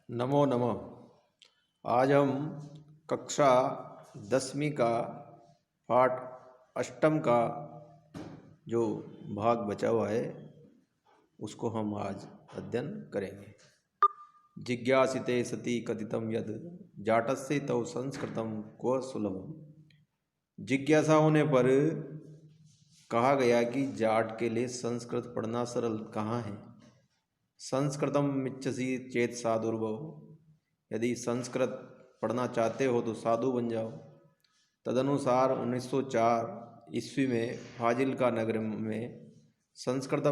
नमो नमः। आज हम कक्षा 10वीं का पाठ अष्टम का जो भाग बचा हुआ है उसको हम आज अध्ययन करेंगे। जिज्ञासिते सति कथितम यद जाटस्य तव संस्कृतम क्व सुलभम। जिज्ञासा होने पर कहा गया कि जाट के लिए संस्कृत पढ़ना सरल कहाँ है। संस्कृतम मिच्छसि चेत साधुर्भव। यदि संस्कृत पढ़ना चाहते हो तो साधु बन जाओ। तदनुसार 1904 ईस्वी में फाजिल्का नगर में संस्कृत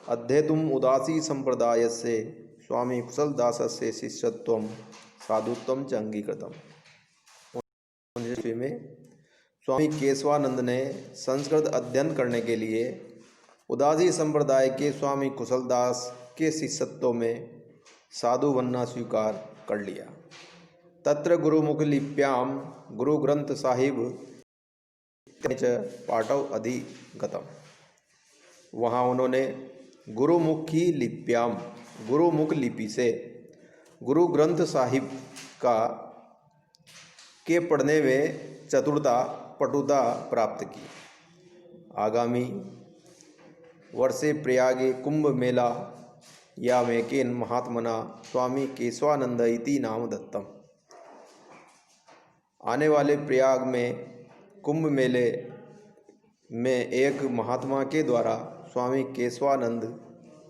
अध्येतुम उदासी संप्रदाय से स्वामी कुशलदास से शिष्यत्व साधुत्व च अंगीकृतम। ईस्वी में स्वामी केशवानंद ने संस्कृत अध्ययन करने के लिए उदासी संप्रदाय के स्वामी कुशलदास के शिष्यत्व में साधु बनना स्वीकार कर लिया। तत्र गुरुमुख लिप्याम गुरु ग्रंथ साहिब पाठव अधिगतम। वहाँ उन्होंने गुरुमुखी लिप्याम गुरुमुख लिपि से गुरु ग्रंथ साहिब का के पढ़ने में चतुरता पटुता प्राप्त की। आगामी वर्षे प्रयागे कुंभ मेला या मेकेन महात्मना स्वामी केशवानंद इति नाम दत्तम। आने वाले प्रयाग में कुंभ मेले में एक महात्मा के द्वारा स्वामी केशवानंद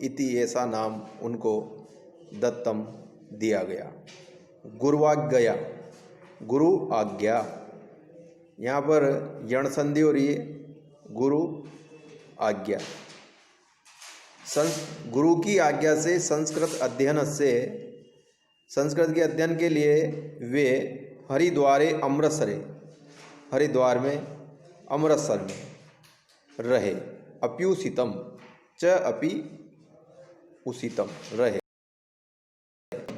इति ऐसा नाम उनको दत्तम दिया गया। गुरुवाज्ञया गुरु आज्ञा, यहाँ पर यण संधि हो रही है। गुरु आज्ञा, गुरु की आज्ञा से संस्कृत अध्ययन से संस्कृत के अध्ययन के लिए वे हरिद्वारे अमृतसरे हरिद्वार में अमृतसर में रहे। अप्युसितम च अपि उसितम रहे।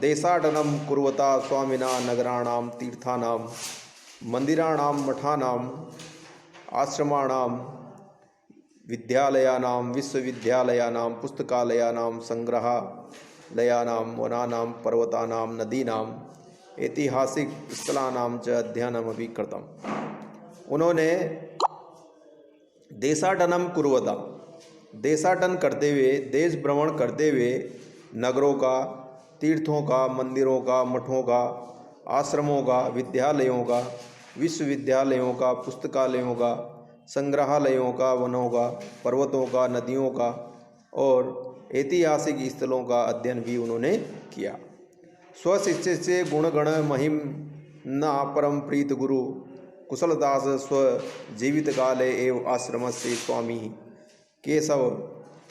देशाटनम कुर्वता स्वामिना नगराणाम तीर्थानाम मंदिराणाम मठानाम आश्रमाणाम विद्यालयानां विश्वविद्यालयानां पुस्तकालयानां संग्रहालयानां वनानां पर्वतानां नदीनां ऐतिहासिक स्थलानां च अध्ययनमपि कृतम्। उन्होंने देशाटनम कुर्वता देशाटन करते हुए देश भ्रमण करते हुए नगरों का, तीर्थों का, मंदिरों का, मठों का, आश्रमों का, विद्यालयों का, विश्वविद्यालयों का, पुस्तकालयों का, संग्रहालयों का, वनों का, पर्वतों का, नदियों का और ऐतिहासिक स्थलों का अध्ययन भी उन्होंने किया। स्वशिष्य से गुणगण महिम न परम प्रीत गुरु कुशलदास स्व जीवित काले एव आश्रम से स्वामी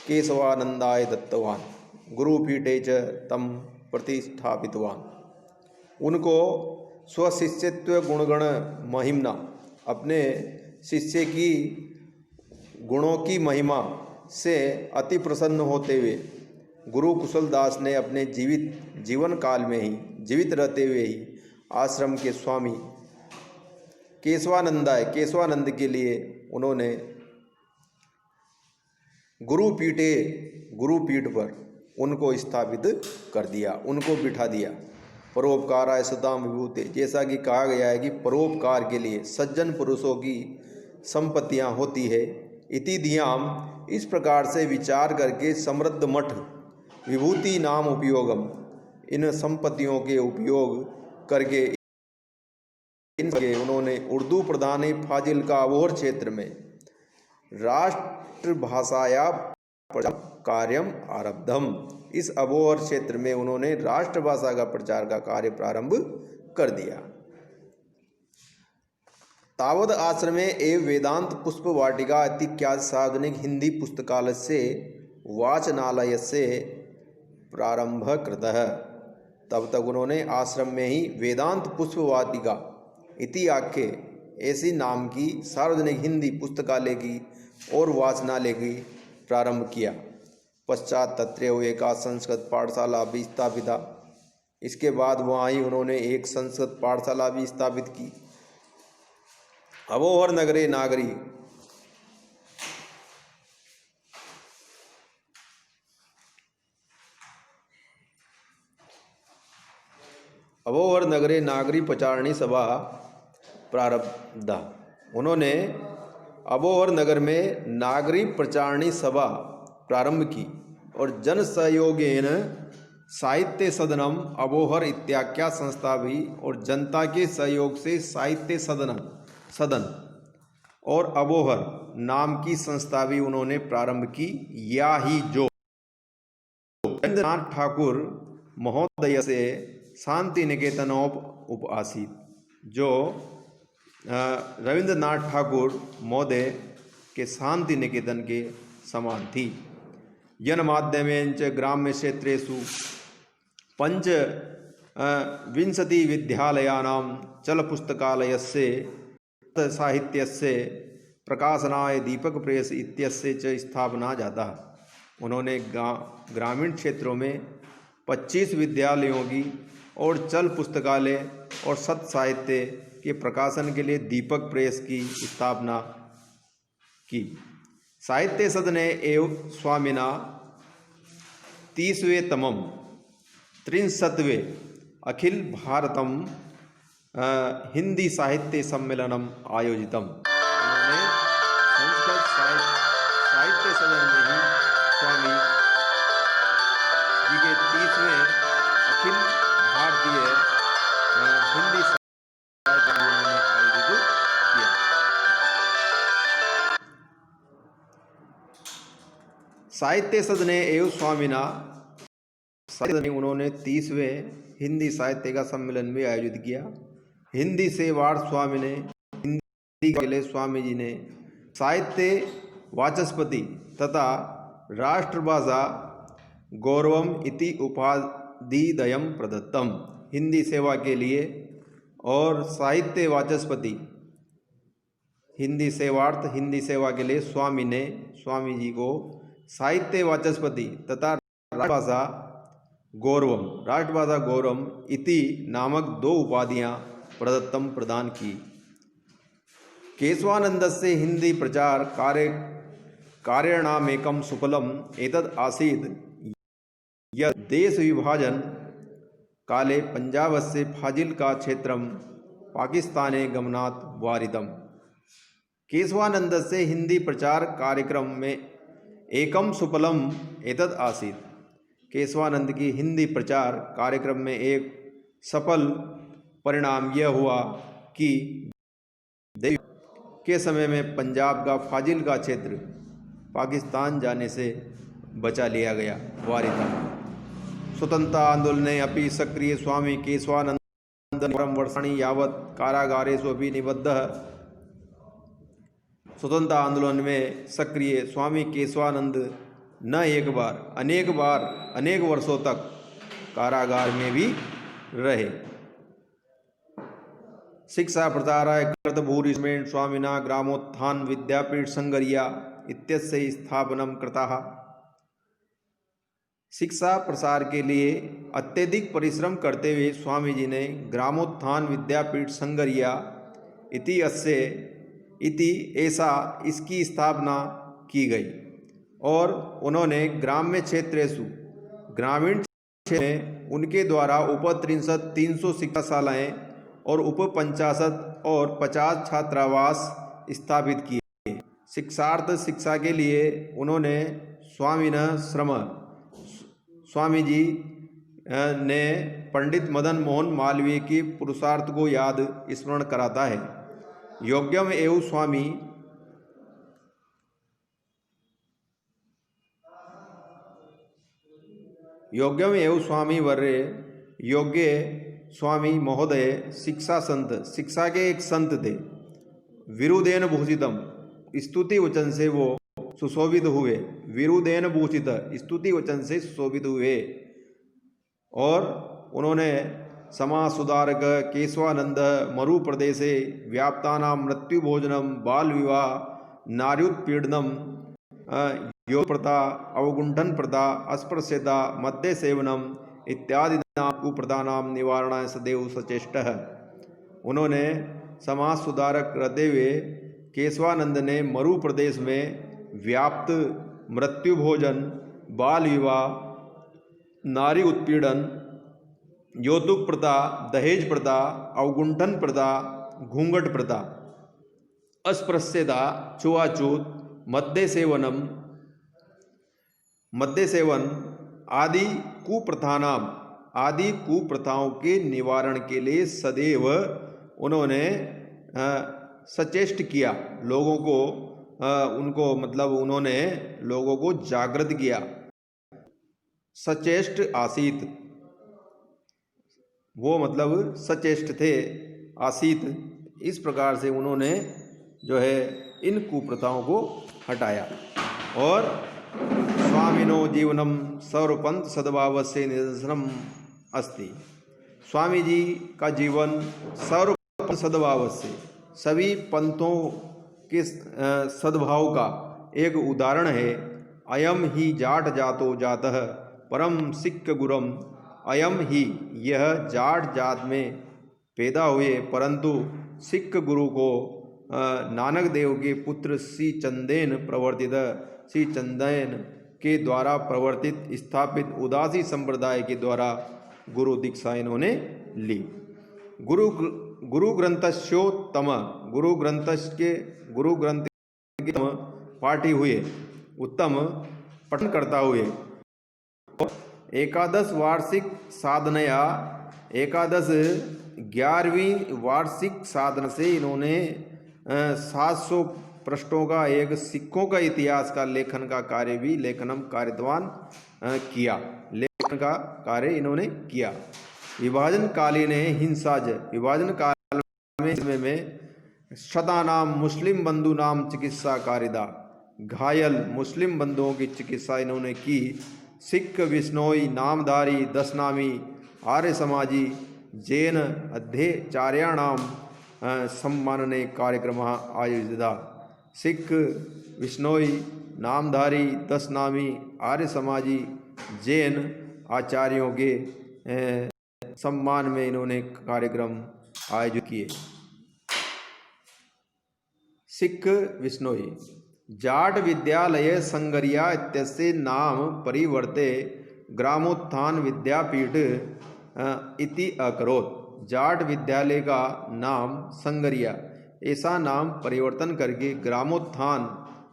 केशवानंदाय दत्तवान गुरुपीठे च तम प्रतिष्ठापितवान। उनको स्वशिष्यत्व गुणगण महिमना अपने शिष्य की गुणों की महिमा से अति प्रसन्न होते हुए गुरु कुशलदास ने अपने जीवन काल में ही जीवित रहते हुए ही आश्रम के स्वामी केशवानंद के लिए उन्होंने गुरुपीठ पर उनको स्थापित कर दिया, उनको बिठा दिया। परोपकाराय सताम विभूते, जैसा कि कहा गया है कि परोपकार के लिए सज्जन पुरुषों की संपत्तियां होती है। इति धियाम, इस प्रकार से विचार करके समृद्ध मठ विभूति नाम उपयोगम, इन संपत्तियों के उपयोग करके उन्होंने उर्दू प्रधान फाजिल का अबोहर क्षेत्र में राष्ट्रभाषाया कार्यम आरब्धम। इस अबोहर क्षेत्र में उन्होंने राष्ट्रभाषा का प्रचार का कार्य प्रारंभ कर दिया। तावद आश्रमे एवं वेदांत पुष्प वाटिका इत्यादि सार्वजनिक हिंदी पुस्तकालय से वाचनालय से प्रारंभ कृतः। तब तक उन्होंने आश्रम में ही वेदांत पुष्प वाटिका इति आख्ये ऐसी नाम की सार्वजनिक हिंदी पुस्तकालय की और वाचनालय की प्रारंभ किया। पश्चात तत्रैव एका संस्कृत पाठशाला भी स्थापिता। इसके बाद वहाँ ही उन्होंने एक संस्कृत पाठशाला भी स्थापित की। अबोहर नगरे नागरी अबोहर नगरे नागरी प्रचारणी सभा प्रारब्धा। उन्होंने अबोहर नगर में नागरी प्रचारणी सभा प्रारंभ की और जन सहयोगेन साहित्य सदनम अबोहर इत्याख्या संस्था भी और जनता के सहयोग से साहित्य सदन और अबोहर नाम की संस्था भी उन्होंने प्रारंभ की। या ही जो रविंद्रनाथ ठाकुर महोदय से शांति निकेतनोप उपासित, जो रविंद्रनाथ ठाकुर महोदय के शांति निकेतन के समान थी। यन माध्यमेन च ग्राम्य क्षेत्रेषु पंच विंशति विद्यालयानां चल पुस्तकालयस्य साहित्यस्य प्रकाशनाय दीपक प्रेस इत्यस्य च स्थापना जाता। उन्होंने ग्रामीण क्षेत्रों में 25 विद्यालयों की और चल पुस्तकालय और सत साहित्य के प्रकाशन के लिए दीपक प्रेस की स्थापना की। साहित्य सदने एवं स्वामिना 30वें तमम 63वें अखिल भारतम हिंदी साहित्य सम्मेलनम आयोजितम। उन्होंने संस्कृत साहित्य सदन में ही स्वामी जी के 30वें अखिल भारतीय हिंदी साहित्य सम्मेलन आयोजित किया। साहित्य सदने एवं स्वामिना उन्होंने 30वें हिंदी साहित्य का सम्मेलन भी आयोजित किया। हिंदी सेवार्थ स्वामी ने हिंदी के लिए स्वामी जी ने साहित्य वाचस्पति तथा राष्ट्रभाषा गौरवम इति उपाधिद्वयम् प्रदत्तम। हिंदी सेवा के लिए और साहित्य वाचस्पति हिंदी सेवार्थ हिंदी सेवा के लिए स्वामी जी को साहित्य वाचस्पति तथा राष्ट्रभाषा गौरवम इति नामक 2 उपाधियां प्रदान की। केशवानंदस्य हिंदी प्रचार कार्यणामेकं सुफलम एतद् आसीत् यत् देश विभाजन काले पंजाबस्य फाजिल्का क्षेत्रं पाकिस्ताने गमनात् वारितम्। केशवानंदस्य हिंदी प्रचार कार्यक्रम में एकम सुफलम एतद् आसीत्। केशवानंद की हिंदी प्रचार कार्यक्रम में एक सफल परिणाम यह हुआ कि के समय में पंजाब का फाजिल्का क्षेत्र पाकिस्तान जाने से बचा लिया गया। वारिता स्वतंत्रता आंदोलने अपि सक्रिय स्वामी केशवानंद वर्षाणि यावत् कारागारेषु अपि निबद्धः। स्वतंत्रता आंदोलन में सक्रिय स्वामी केशवानंद न एक बार अनेक वर्षों तक कारागार में भी रहे। शिक्षा प्रचाराय कर्तभूरिश्रमेण स्वामिना ग्रामोत्थान विद्यापीठ संगरिया इत्यस्य स्थापनं कृतः। शिक्षा प्रसार के लिए अत्यधिक परिश्रम करते हुए स्वामी जी ने ग्रामोत्थान विद्यापीठ संगरिया इसकी स्थापना की गई और उन्होंने ग्रामीण क्षेत्र में उनके द्वारा उप 300 शिक्षाशालाएँ और उप 50 और 50 छात्रावास स्थापित किए। शिक्षार्थ शिक्षा के लिए उन्होंने स्वामी जी ने पंडित मदन मोहन मालवीय की पुरुषार्थ को याद स्मरण कराता है। योग्यम एवं स्वामी वर्य योग्य स्वामी महोदय शिक्षा के एक संत थे। विरुदेन भूषितम स्तुति वचन से वो सुशोभित हुए। विरुदेन भूषित स्तुति वचन से सुशोभित हुए और उन्होंने समाज सुधारक केशवानंद मरु प्रदेशे व्याप्तानां मृत्यु भोजनम बाल विवाह नार्युत्पीड़नम योग प्रथा अवगुंठन प्रथा अस्पृश्यता मद्य सेवनम इत्यादि कुप्रथानां निवारणाय सदैव सचेष्टः। उन्होंने समाज सुधारक रहते हुए केशवानंद ने मरु प्रदेश में व्याप्त मृत्यु भोजन बाल विवाह नारी उत्पीड़न यौतुक प्रथा, दहेज प्रथा, अवगुंठन प्रथा, घूंघट प्रथा, अस्पृश्यता, छुआछूत, मद्य सेवन आदि कुप्रथाओं के निवारण के लिए सदैव उन्होंने सचेष्ट किया लोगों को, उन्होंने लोगों को जागृत किया। सचेष्ट आसीत, वो मतलब सचेष्ट थे, आसीत, इस प्रकार से उन्होंने जो है इन कुप्रथाओं को हटाया। और स्वामिनो जीवनम सर्वपंथ सद्भावस्य निदर्शनम अस्ति, स्वामी जी का जीवन सर्वपंथ सद्भाव से, सभी पंथों के सद्भाव का एक उदाहरण है। अयम ही जाट जातो जातः परम सिक्ख गुरम, अयम ही, यह जाट जात में पैदा हुए परंतु सिख गुरु को नानक देव के पुत्र श्री चंदेन के द्वारा प्रवर्तित स्थापित उदासी संप्रदाय के द्वारा गुरु दीक्षा इन्होंने ली। गुरु ग्रंथस्योत्तम, गुरु ग्रंथ के पाठी हुए, उत्तम पठन करता हुए, एकादश वार्षिक साधनया, 11वीं वार्षिक साधन से इन्होंने 700 पृष्ठों का एक सिखों का इतिहास का लेखन का कार्य भी लेखन का कार्य इन्होंने किया। विभाजन कालीन हिंसाज, विभाजन काल में शतानाम मुस्लिम बंधु नाम चिकित्सा कारिदा, घायल मुस्लिम बंधुओं की चिकित्सा इन्होंने की। सिख, विष्णोई, नामधारी, दशनामी, आर्य समाजी, जैन अध्यचार्याणाम सम्मानने कार्यक्रम आयोजिता। सिख, विष्णोई, नामधारी, दशनामी, आर्य समाजी, जैन आचार्यों के सम्मान में इन्होंने कार्यक्रम आयोजित किए। सिख, विष्णोई, जाट विद्यालय संगरिया इत्यस्य नाम परिवर्ते ग्रामोत्थान विद्यापीठ इति अकरोत्। जाट विद्यालय का नाम संगरिया, ऐसा नाम परिवर्तन करके ग्रामोत्थान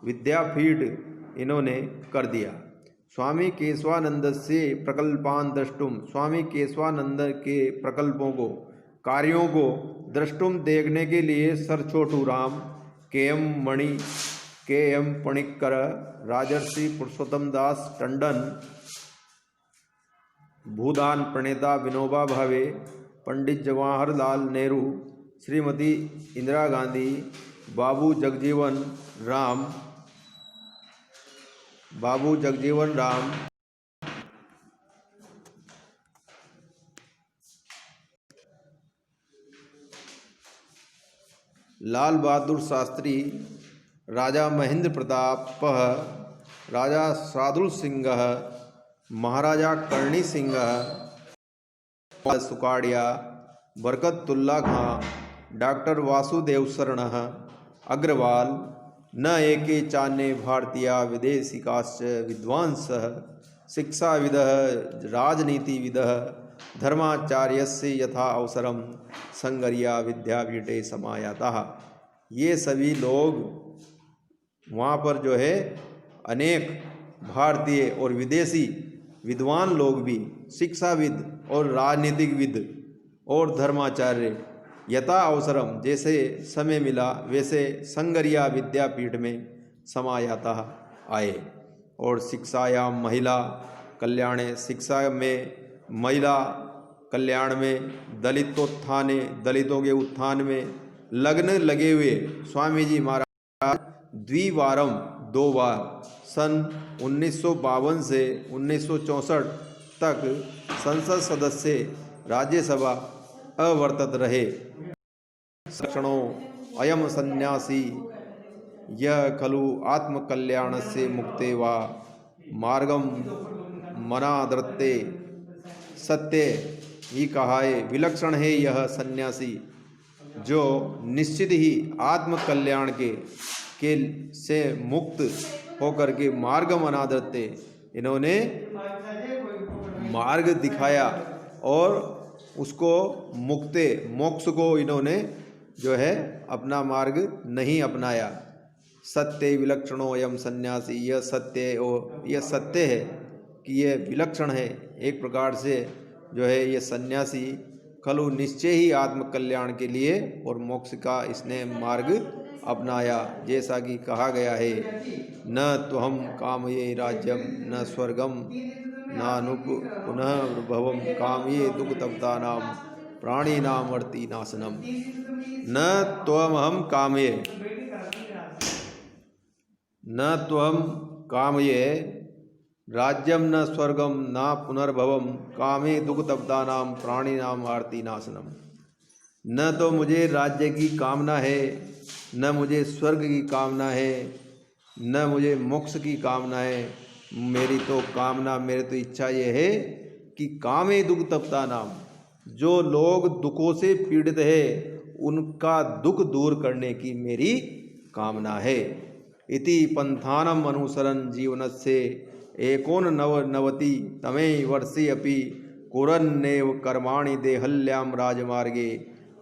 विद्यापीठ इन्होंने कर दिया। स्वामी केशवानंद से प्रकल्पान द्रष्टुम, स्वामी केशवानंद के प्रकल्पों को, कार्यों को द्रष्टुम देखने के लिए सर छोटू राम, के एम पणिक्कर, राजर्षि पुरुषोत्तम दास टंडन, भूदान प्रणेता विनोबा भावे, पंडित जवाहरलाल नेहरू, श्रीमती इंदिरा गांधी, बाबू जगजीवन राम, लाल बहादुर शास्त्री, राजा महेंद्र प्रताप, राजा सादुल सिंह, महाराजा करणी सिंह, सुकाड़िया, बरकतुल्ला खां, डॉक्टर वासुदेव शरण अग्रवाल, न एके चान्ये भारतीय विदेशिकाश्च विद्वांसः, शिक्षाविदः, राजनीतिविदः, धर्माचार्यस्य यथा अवसरम संगरिया विद्यापीठे समायाताः। ये सभी लोग वहाँ पर जो है अनेक भारतीय और विदेशी विद्वान लोग भी, शिक्षाविद और राजनीतिकविद और धर्माचार्य यथा अवसरम, जैसे समय मिला वैसे संगरिया विद्यापीठ में समायातः आए। और शिक्षायाम महिला कल्याणे, शिक्षा में महिला कल्याण में, दलितोत्थाने, दलितों के उत्थान में लगे हुए स्वामी जी महाराज द्विवारम, 2 बार सन 1952 से 1964 तक संसद सदस्य, राज्यसभा अवर्तत रहे। क्षणों अयम सन्यासी यह खलु आत्मकल्याणस्य मुक्ते वा मार्गम मनादृत्ते, सत्य ही कहा है, विलक्षण है यह सन्यासी जो निश्चित ही आत्मकल्याण के से मुक्त होकर के मार्ग मनादृत्ते, इन्होंने मार्ग दिखाया और उसको मुक्ते मोक्ष को इन्होंने जो है अपना मार्ग नहीं अपनाया। सत्य विलक्षणो अयम सन्यासी, यह सत्य है कि यह विलक्षण है एक प्रकार से जो है ये सन्यासी खलु निश्चय ही आत्मकल्याण के लिए और मोक्ष का इसने मार्ग अपनाया। जैसा कि कहा गया है, न तो हम कामये राज्यम न स्वर्गम नानुप पुनः भवम कामये दुःखतप्तानां प्राणिनाम वर्ति नाशनम। न त्वम कामये, न त्वम कामये राज्यम न स्वर्गम न पुनर्भवम कामे दुःखतप्तानां प्राणिनाम आर्ति नाशनम। न तो मुझे राज्य की कामना है, न मुझे स्वर्ग की कामना है, न मुझे मोक्ष की कामना है। मेरी तो कामना, मेरी तो इच्छा ये है कि कामे दुःखतप्तानां, जो लोग दुखों से पीड़ित है उनका दुख दूर करने की मेरी कामना है। इति पंथानम अनुसरन् जीवनस्य एकोननवति तमे वर्षे अपि कुरन्नेव कर्माणि देहल्यां राजमार्गे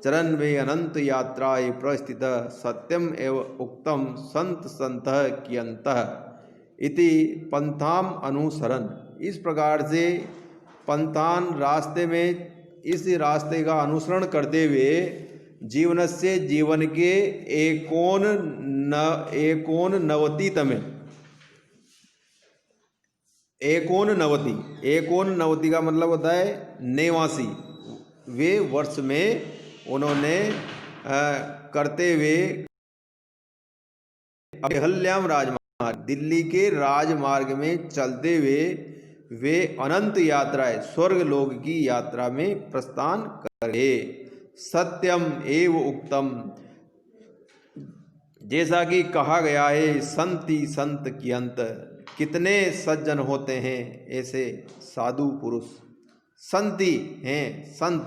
चरन् वे अनंत यात्राय प्रस्थित सत्यम एव उक्तम संत संतः कियंतः। इति पंथाम अनुसरन्, इस प्रकार से पंथान रास्ते में, इस रास्ते का अनुसरण करते हुए जीवन से जीवन के एकोन नवति का मतलब होता है 89 वे वर्ष में उन्होंने करते हुए देहल्याम राजमार्ग, दिल्ली के राजमार्ग में चलते हुए वे अनंत यात्राएं, स्वर्ग लोक की यात्रा में प्रस्थान करे। सत्यम एव उक्तम, जैसा कि कहा गया है, संति संत कियंत, कितने सज्जन होते हैं ऐसे साधु पुरुष। संति हैं संत,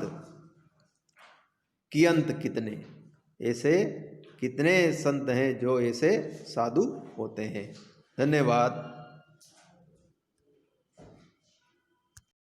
कियंत कितने, ऐसे कितने संत हैं जो ऐसे साधु होते हैं। धन्यवाद।